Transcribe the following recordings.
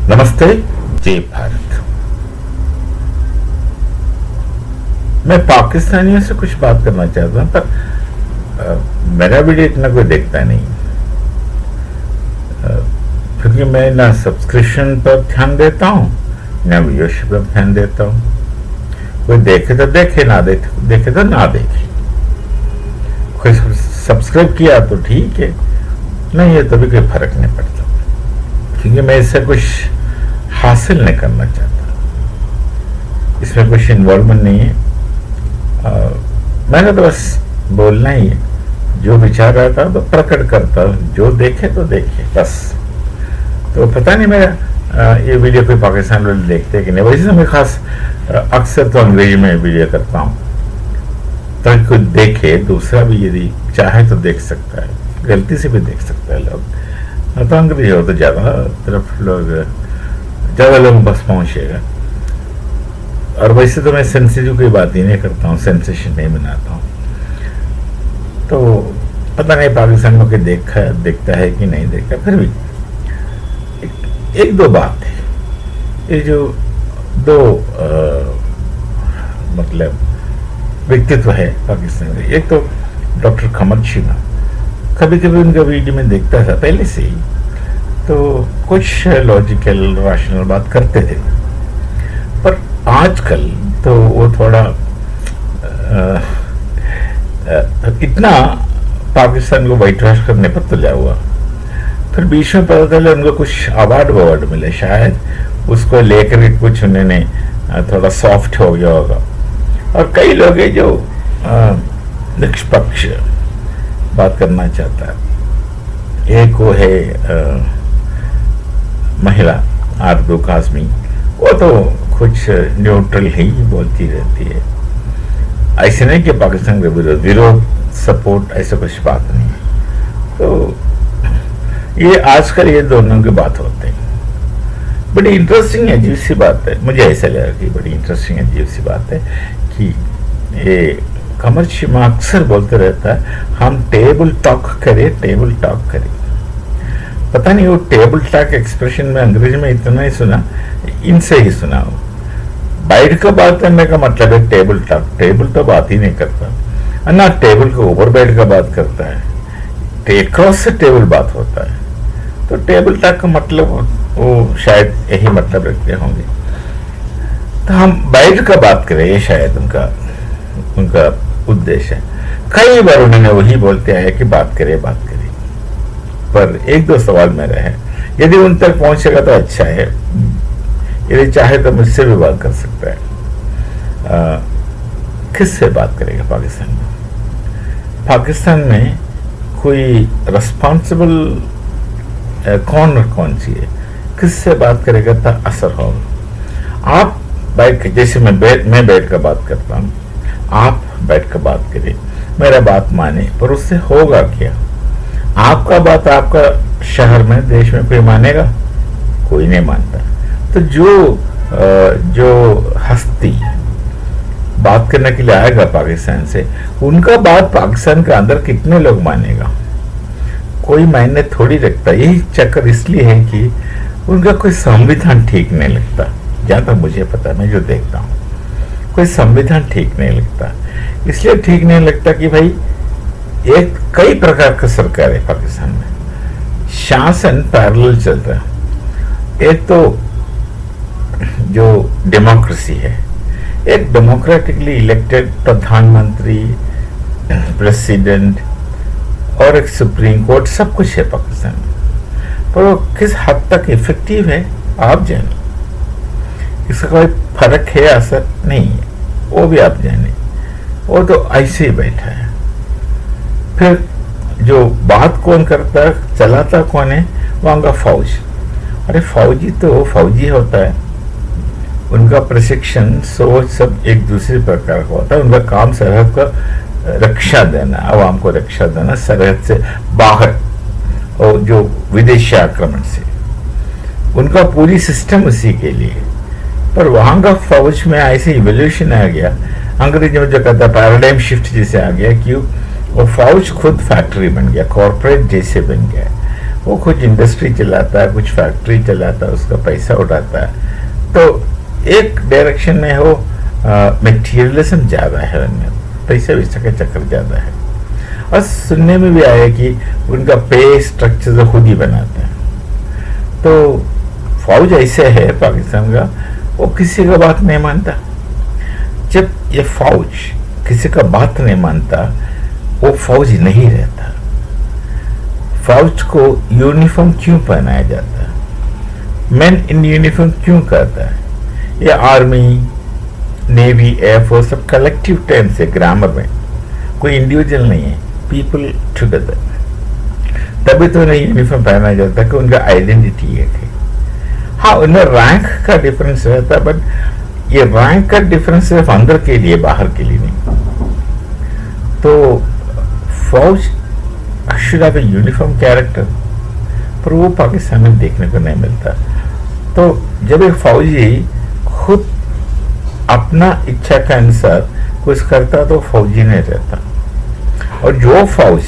नमस्ते, जय भारत। मैं पाकिस्तानियों से कुछ बात करना चाहता हूं, पर मेरा वीडियो इतना कोई देखता नहीं, क्योंकि मैं ना सब्सक्रिप्शन पर ध्यान देता हूं ना व्यूअरशिप पर ध्यान देता हूं। कोई देखे तो देखे, ना देखे तो ना देखे। कोई सब्सक्राइब किया तो ठीक है, नहीं है तो भी कोई फर्क नहीं पड़ता, क्योंकि मैं इससे कुछ हासिल नहीं करना चाहता। इसमें कुछ इन्वॉल्वमेंट नहीं है। मैंने तो बस बोलना ही है, जो विचार रहता है तो प्रकट करता हूं, जो देखे तो देखे बस। तो पता नहीं मेरा ये वीडियो कोई पाकिस्तान वाले देखते हैं कि नहीं। वैसे मैं खास अक्सर तो अंग्रेजी में वीडियो करता हूँ, ताकि कोई देखे, दूसरा भी यदि चाहे तो देख सकता है, गलती से भी देख सकता है लोग। तो अंग्रेजी हो तो ज़्यादा तरफ ज़्यादा लोग बस पहुँचेगा। और वैसे तो मैं सेंसिटिव की बात ही नहीं करता हूँ, सेंसेशन नहीं बनाता हूँ। तो पता नहीं पाकिस्तान में कोई देखता है कि नहीं देखता। फिर भी एक दो बात है, ये जो दो मतलब व्यक्तित्व है पाकिस्तान के। एक तो डॉक्टर कमर चीमा, कभी कभी उनका वीडियो में देखता था पहले से ही, तो कुछ लॉजिकल राशनल बात करते थे। पर आजकल तो वो थोड़ा इतना पाकिस्तान को व्हाइट वॉश करने पर तुला हुआ। फिर बीच में पता चला उनको कुछ अवार्ड मिले, शायद उसको लेकर कुछ उन्होंने थोड़ा सॉफ्ट हो गया होगा। और कई लोग हैं जो निष्पक्ष बात करना चाहता है। एक वो है महिला आरजू काज़मी, वो तो कुछ न्यूट्रल ही बोलती रहती है। ऐसे नहीं कि पाकिस्तान के विरोध सपोर्ट, ऐसा कुछ बात नहीं है। तो ये आजकल ये दोनों की बात होते हैं। बड़ी इंटरेस्टिंग अजीब सी बात है, मुझे ऐसा लगा कि बड़ी इंटरेस्टिंग अजीब सी बात है कि ये कमर चीमा अक्सर बोलते रहता है, हम टेबल टॉक करें। पता नहीं वो टेबल टॉक एक्सप्रेशन में अंग्रेजी में इतना ही सुना, इनसे ही सुना हो। बैठ कर बात करने का मतलब है टेबल टॉक। टेबल तो बात ही नहीं करता, ना टेबल के ऊपर बैठ कर बात करता है, क्रॉस से टेबल बात होता है। तो टेबल टॉक का मतलब वो शायद यही मतलब रखते होंगे। तो हम बैठ कर बात करें, ये शायद उनका उद्देश्य है। कई बार उन्होंने वही बोलते आए कि बात करें। पर एक दो सवाल मेरे हैं, यदि उन तक पहुंचेगा तो अच्छा है, यदि चाहे तो मुझसे भी बात कर सकता है। किससे बात करेगा पाकिस्तान में कोई रिस्पॉन्सिबल कौन सी है, किससे बात करेगा तो असर होगा। आप बैठ के, जैसे मैं बैठ कर बात करता हूँ, आप बैठ कर बात करें, मेरा बात माने, पर उससे होगा क्या? आपका बात आपका शहर में, देश में कोई मानेगा? कोई नहीं मानता। तो जो हस्ती बात करने के लिए आएगा पाकिस्तान से, उनका बात पाकिस्तान के अंदर कितने लोग मानेगा? कोई मायने थोड़ी रखता। यही चक्कर इसलिए है कि उनका कोई संविधान ठीक नहीं लगता। जहाँ तक मुझे पता, मैं जो देखता हूँ, कोई संविधान ठीक नहीं लगता। इसलिए ठीक नहीं लगता कि भाई एक कई प्रकार का सरकार है पाकिस्तान में, शासन पैरेलल चल रहा है। एक तो जो डेमोक्रेसी है, एक डेमोक्रेटिकली इलेक्टेड प्रधानमंत्री, प्रेसिडेंट और एक सुप्रीम कोर्ट, सब कुछ है पाकिस्तान में। पर वो किस हद तक इफेक्टिव है आप जाने, इसका कोई फर्क है, असर नहीं है, वो भी आप जाने। वो तो ऐसे ही बैठा है। फिर जो बात कौन करता है, चलाता कौन है? वहाँ का फौज। अरे फौजी तो फौजी होता है, उनका प्रशिक्षण सोच सब एक दूसरे प्रकार का होता है। उनका काम सरहद का रक्षा देना, आवाम को रक्षा देना सरहद से बाहर और जो विदेशी आक्रमण से, उनका पूरी सिस्टम उसी के लिए। पर वहाँ का फौज में ऐसे इवोल्यूशन आ गया, अंग्रेजी में जो कहता है पैराडाइम शिफ्ट जैसे आ गया। क्यों? वो फौज खुद फैक्ट्री बन गया, कॉर्पोरेट जैसे बन गया। वो कुछ इंडस्ट्री चलाता है, कुछ फैक्ट्री चलाता है, उसका पैसा उठाता है। तो एक डायरेक्शन में हो मटेरियलिज्म ज़्यादा है उनमें, पैसा वैसा का चक्कर ज़्यादा है। और सुनने में भी आया कि उनका पे स्ट्रक्चर खुद ही बनाते हैं। तो फौज ऐसे है पाकिस्तान का, वो किसी का बात नहीं मानता। जब ये फौज किसी का बात नहीं मानता, वो फौज नहीं रहता। फौज को यूनिफॉर्म क्यों पहनाया जाता है, मैन इन यूनिफॉर्म क्यों करता है? ये आर्मी, नेवी, एयरफोर्स सब कलेक्टिव टर्म्स है ग्रामर में, कोई इंडिविजुअल नहीं है, पीपल टुगेदर। तभी तो उन्हें यूनिफॉर्म पहना जाता है कि उनका आइडेंटिटी है। हाँ, उनमें रैंक का डिफरेंस रहता है, बट ये रैंक का डिफरेंस सिर्फ अंदर के लिए, बाहर के लिए नहीं। तो फौज should have a uniform character, पर वो पाकिस्तान में देखने को नहीं मिलता। तो जब एक फौजी खुद अपना इच्छा के अनुसार कुछ करता तो फौजी नहीं रहता। और जो फौज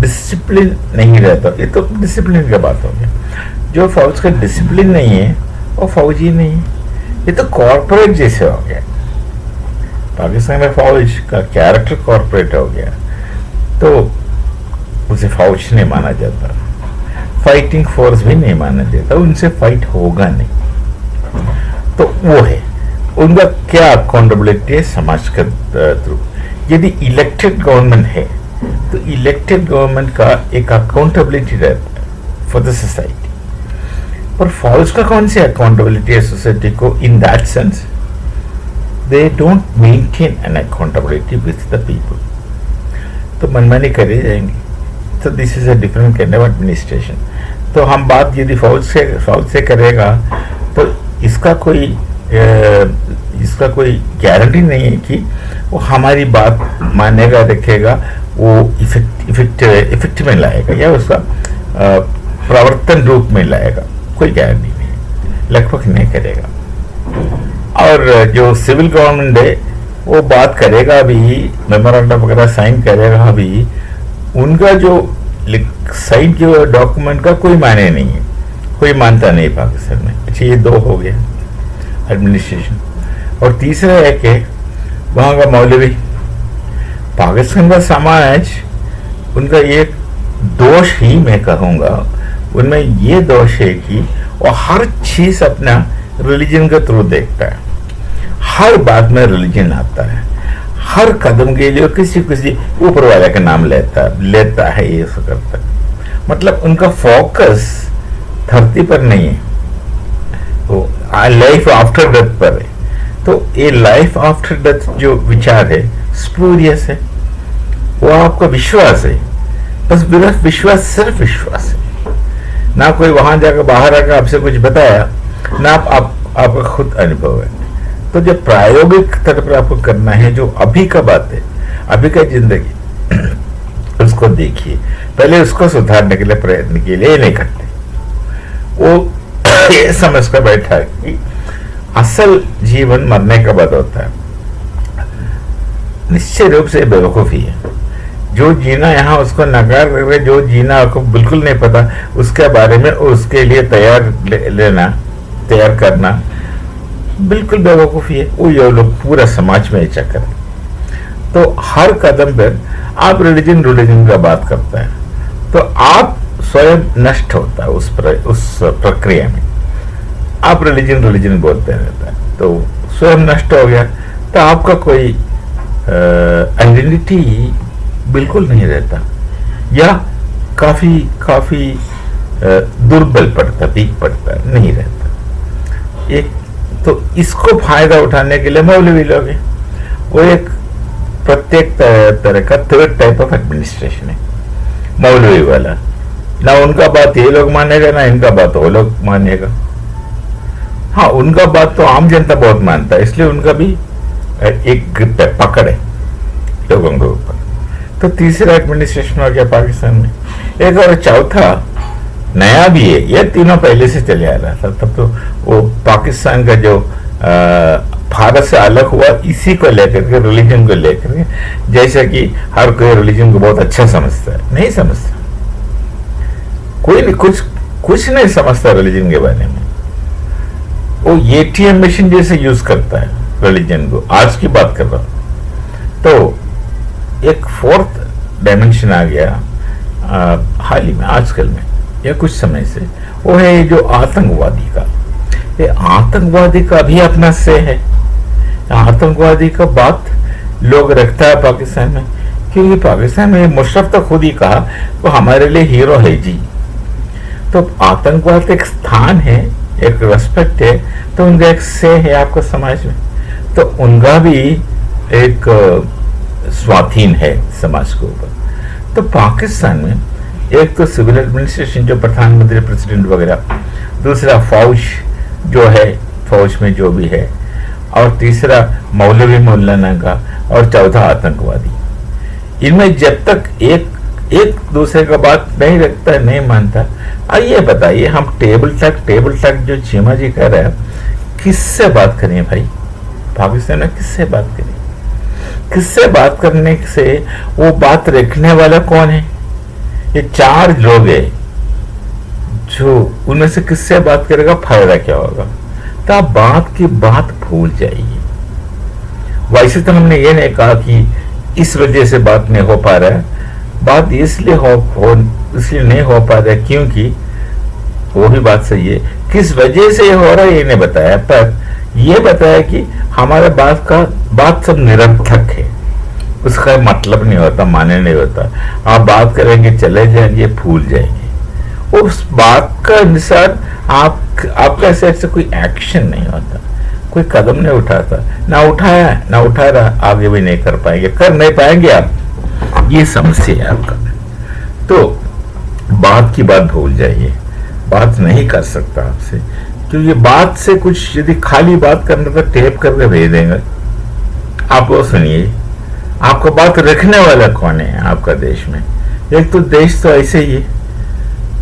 डिसिप्लिन नहीं रहता, ये तो डिसिप्लिन की बात हो गया, जो फौज का डिसिप्लिन नहीं है वो फौजी नहीं है, ये तो कॉर्पोरेट जैसे हो गया। पाकिस्तान में फौज का कैरेक्टर कॉर्पोरेट हो गया, तो उसे फौज नहीं माना जाता, फाइटिंग फोर्स भी नहीं माना जाता, उनसे फाइट होगा नहीं। तो वो है उनका क्या अकाउंटेबिलिटी है समाज के थ्रू। यदि इलेक्टेड गवर्नमेंट है तो इलेक्टेड गवर्नमेंट का एक अकाउंटेबिलिटी रहता है फॉर द सोसाइटी। पर फौज का कौन सी अकाउंटेबिलिटी है सोसाइटी को? In that sense they don't maintain an accountability with the people, तो मनमानी करे जाएंगे। तो this is a different kind of administration. तो हम बात यदि फौज से करेगा तो इसका कोई गारंटी नहीं है कि वो हमारी बात मानेगा, रखेगा, वो इफेक्ट में लाएगा या उसका प्रवर्तन रूप में लाएगा, कोई गारंटी नहीं, लगभग नहीं करेगा। और जो सिविल गवर्नमेंट है वो बात करेगा भी, मेमोरेंडम वगैरह साइन करेगा भी, उनका जो साइन के डॉक्यूमेंट का कोई माने नहीं है, कोई मानता नहीं पाकिस्तान में। अच्छा, ये दो हो गया एडमिनिस्ट्रेशन। और तीसरा है कि वहाँ का मौलवी, पाकिस्तान का समाज, उनका ये दोष ही मैं कहूँगा, उनमें ये दोष है कि वो हर चीज़ अपना रिलीजन के थ्रू देखता है, हर बात में रिलीजन आता है, हर कदम के लिए किसी ऊपर वाले का नाम लेता है, ये सब करता है। मतलब उनका फोकस धरती पर नहीं है, वो लाइफ आफ्टर डेथ पर है। तो ये लाइफ आफ्टर डेथ जो विचार है स्पूरियस है, वो आपका विश्वास है, बस विश्वास, सिर्फ विश्वास है, ना कोई वहां जाकर बाहर आकर आपसे कुछ बताया, ना आपका खुद अनुभव है। तो जो प्रायोगिक स्तर पर आपको करना है, जो अभी का बात है, अभी का जिंदगी, उसको देखिए, पहले उसको सुधारने के लिए प्रयत्न के लिए नहीं करते। वो ये समझ कर बैठा कि असल जीवन मरने के बाद होता है। निश्चित रूप से बेवकूफ़ी है। जो जीना यहाँ उसको नकार कर रहे, जो जीना आपको बिल्कुल नहीं पता उसके बारे में उसके लिए तैयार करना बिल्कुल बेवकूफ़ी है। वो ये लोग पूरा समाज में चक्कर है। तो हर कदम पर आप रिलीजन का बात करता है, तो आप स्वयं नष्ट होता है उस प्रक्रिया में। आप रिलीजन बोलते रहता है, तो स्वयं नष्ट हो गया, तो आपका कोई आइडेंटिटी बिल्कुल नहीं रहता, या काफी दुर्बल पड़ता, वीक पड़ता, नहीं रहता। एक तो इसको फायदा उठाने के लिए मौलवी लोग हैं, वो एक प्रत्येक तरह का थर्ड टाइप ऑफ एडमिनिस्ट्रेशन है मौलवी वाला। ना उनका बात ये लोग मानेगा, ना इनका बात वो लोग मानेगा। हाँ, उनका बात तो आम जनता बहुत मानता है, इसलिए उनका भी एक ग्रिप है, पकड़ है लोगों के ऊपर। तो तीसरा एडमिनिस्ट्रेशन हो गया पाकिस्तान में। एक और चौथा नया भी है, ये तीनों पहले से चले आ रहा था। तब तो वो पाकिस्तान का जो भारत से अलग हुआ इसी को लेकर के, रिलीजन को लेकर के, जैसा कि हर कोई रिलीजन को बहुत अच्छा समझता है, नहीं समझता। कोई नहीं, कुछ कुछ नहीं समझता रिलीजन के बारे में। वो एटीएम मशीन जैसे यूज करता है रिलीजन को। आज की बात कर रहा हूं। तो एक फोर्थ डायमेंशन आ गया हाल ही में, आजकल में या कुछ समय से, वो है जो आतंकवादी का। ये आतंकवादी का भी अपना से है। आतंकवादी का बात लोग रखता है पाकिस्तान में, क्योंकि पाकिस्तान में मुशर्रफ तो खुद ही कहा वो हमारे लिए हीरो है जी। तो आतंकवाद एक स्थान है, एक रेस्पेक्ट है, तो उनका एक से है आपका समाज में, तो उनका भी एक स्वाधीन है समाज के ऊपर। तो पाकिस्तान में एक तो सिविल एडमिनिस्ट्रेशन जो प्रधानमंत्री, प्रेसिडेंट वगैरह, दूसरा फौज जो है, फौज में जो भी है, और तीसरा मौलवी मौलाना का, और चौथा आतंकवादी। इनमें जब तक एक दूसरे का बात नहीं रखता, नहीं मानता। आइए बताइए, हम टेबल तक जो चीमा जी कह रहे हैं, किससे बात करें भाई? पाकिस्तान में किससे बात करें? किससे बात करने से वो बात रखने वाला कौन है? ये चार लोग हैं, जो उनमें से किससे बात करेगा, फायदा क्या होगा? तो आप बात की बात भूल जाइए। वैसे तो हमने ये नहीं कहा कि इस वजह से बात नहीं हो पा रहा है, बात इसलिए नहीं हो पा रहा है क्योंकि वो भी बात सही है। किस वजह से ये हो रहा है ये नहीं बताया, पर ये बताया कि हमारे बात सब निरर्थक है, उसका मतलब नहीं होता, माने नहीं होता। आप बात करेंगे, चले जाएंगे, भूल जाएंगे। उस बात का अनुसार आपका ऐसे कोई एक्शन नहीं होता, कोई कदम नहीं उठाता, ना उठा रहा, आगे भी नहीं कर नहीं पाएंगे आप। ये समस्या है आपका। तो बात की बात भूल जाइए, बात नहीं कर सकता आपसे, क्योंकि बात से कुछ यदि खाली बात करना तो टेप करके भेज देंगे। आप वो सुनिए, आपको बात रखने वाला कौन है आपका देश में? एक तो देश तो ऐसे ही है,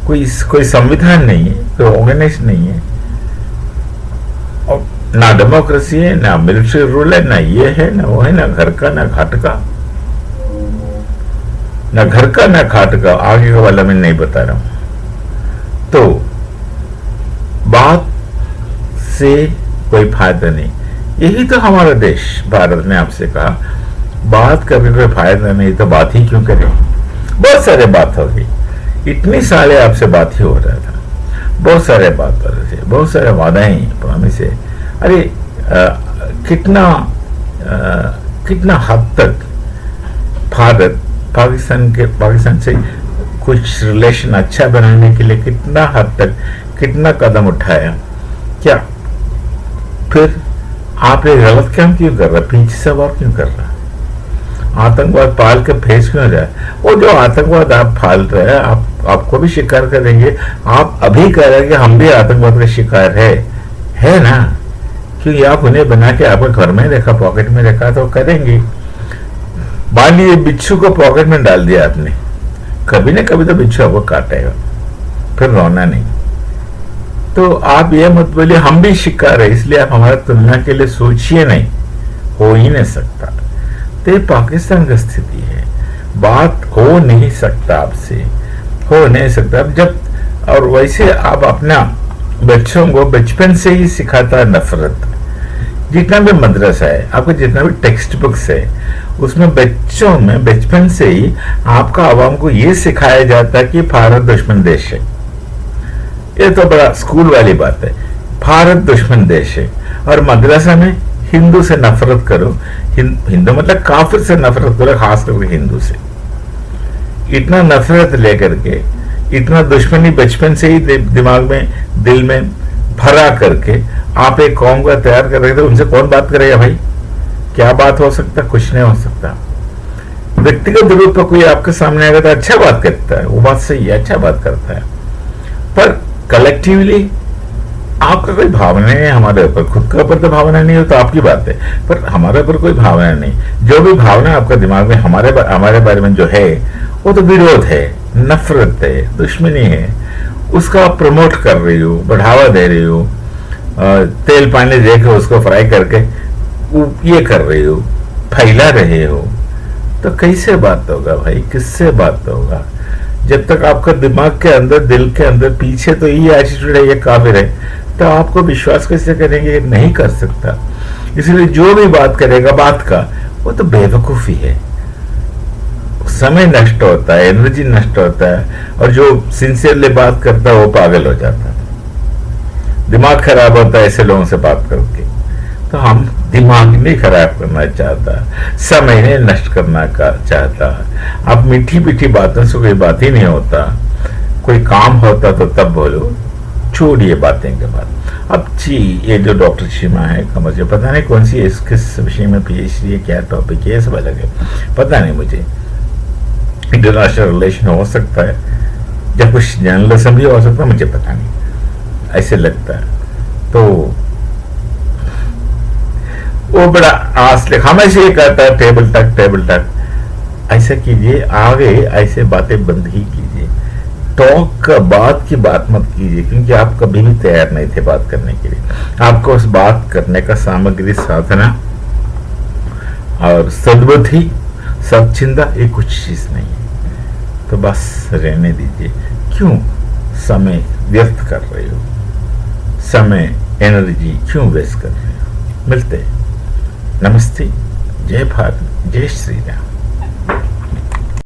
कोई संविधान नहीं है, कोई ऑर्गेनाइजेशन नहीं है, और ना डेमोक्रेसी है, ना मिलिट्री रूल है, ना ये है, ना वो है, ना घर का, ना घाट का, ना घर का, ना घाट का। आगे का वाला मैं नहीं बता रहा हूं। तो बात से कोई फायदा नहीं। यही तो हमारा देश भारत ने आपसे कहा, बात करने का फायदा नहीं तो बात ही क्यों करें? बहुत सारे बात हो गई, इतनी साले आपसे बात ही हो रहा था, बहुत सारे बात हो रहे थे, बहुत सारे वादाएं, प्रॉमिस है। अरे कितना हद तक भारत पाकिस्तान से कुछ रिलेशन अच्छा बनाने के लिए कितना हद तक, कितना कदम उठाया? क्या फिर आप ये गलत काम क्यों कर रहा? पीछे से वार क्यों कर रहा? आतंकवाद पाल के भेज क्यों रहा है? वो जो आतंकवाद आप पाल रहे हैं, आपको भी शिकार करेंगे। आप अभी कह रहे हैं कि हम भी आतंकवाद का शिकार है ना, क्योंकि आप उन्हें बना के आपके घर में रखा, पॉकेट में रखा, तो करेंगे। मान लीजिए बिच्छू को पॉकेट में डाल दिया आपने, कभी ना कभी तो बिच्छू आपको काटेगा, फिर रोना नहीं। तो आप ये मत बोलिए हम भी शिकार है, इसलिए आप हमारा तुलना के लिए सोचिए नहीं, हो ही नहीं सकता। तो ये पाकिस्तान की स्थिति है, बात हो नहीं सकता आपसे, हो नहीं सकता। जब और वैसे आप अपना बच्चों को बचपन से ही सिखाता है नफरत। जितना भी मदरसा है, आपको जितना भी टेक्स्ट बुक्स है, उसमें बच्चों में बचपन से ही आपका आवाम को ये सिखाया जाता है कि भारत दुश्मन देश है। ये तो बड़ा स्कूल वाली बात है, भारत दुश्मन देश है। और मदरसा में हिंदू से नफरत करो, हिंदू मतलब काफिर से नफरत करो, खास करके हिंदू से। इतना नफरत लेकर के, इतना दुश्मनी बचपन से ही दिमाग में, दिल में भरा करके आप एक कौम का तैयार कर रहे थे। उनसे कौन बात करेगा भाई? क्या बात हो सकता? कुछ नहीं हो सकता। व्यक्तिगत रूप पर कोई आपके सामने आएगा तो अच्छा बात करता है, वो बात सही है, अच्छा बात करता है, पर कलेक्टिवली आपका कोई भावना नहीं है हमारे ऊपर। खुद के ऊपर तो भावना नहीं हो तो आपकी बात है, पर हमारे ऊपर कोई भावना नहीं। जो भी भावना आपका दिमाग में हमारे बारे में जो है, वो तो विरोध है, नफरत है, दुश्मनी है, उसका आप प्रमोट कर रही हो, बढ़ावा दे रही हो, तेल पानी देकर उसको फ्राई करके ये कर रही हो, फैला रहे हो। तो कैसे बात होगा भाई? किससे बात होगा? जब तक आपका दिमाग के अंदर, दिल के अंदर पीछे तो ये एटीट्यूड है, ये काबिल है, तो आपको विश्वास कैसे करेंगे? नहीं कर सकता। इसलिए जो भी बात करेगा बात का, वो तो बेवकूफी है। समय नष्ट होता है, एनर्जी नष्ट होता है, और जो सिंसियरली बात करता है वो पागल हो जाता है। दिमाग खराब होता है ऐसे लोगों से बात करके। तो हम दिमाग नहीं खराब करना चाहता, समय नहीं नष्ट करना चाहता। आप मीठी मीठी बातों से कोई बात ही नहीं होता। कोई काम होता तो तब बोलो, छोड़िए बातें के बाद। अब जी ये जो डॉक्टर शीमा है कमर, जो पता नहीं कौन सी किस विषय में पीएचडी है, क्या टॉपिक है, सब अलग है, पता नहीं मुझे। इंटरनेशनल रिलेशन हो सकता है, या कुछ जर्नलिज्म भी हो सकता है, मुझे पता नहीं, ऐसे लगता है। तो वो बड़ा आस ले, हमेशा ये कहता है टेबल टक। ऐसा कीजिए, आगे ऐसे बातें बंद ही कीजिए। टॉक का बात की बात मत कीजिए, क्योंकि आप कभी भी तैयार नहीं थे बात करने के लिए। आपको उस बात करने का सामग्री, साधना और सद्बुद्धि, सच्चिंदा, ये कुछ चीज नहीं है। तो बस रहने दीजिए। क्यों समय व्यर्थ कर रहे हो? समय, एनर्जी क्यों वेस्ट कर रहे हो? मिलते हैं। नमस्ते, जय भारत, जय श्री राम।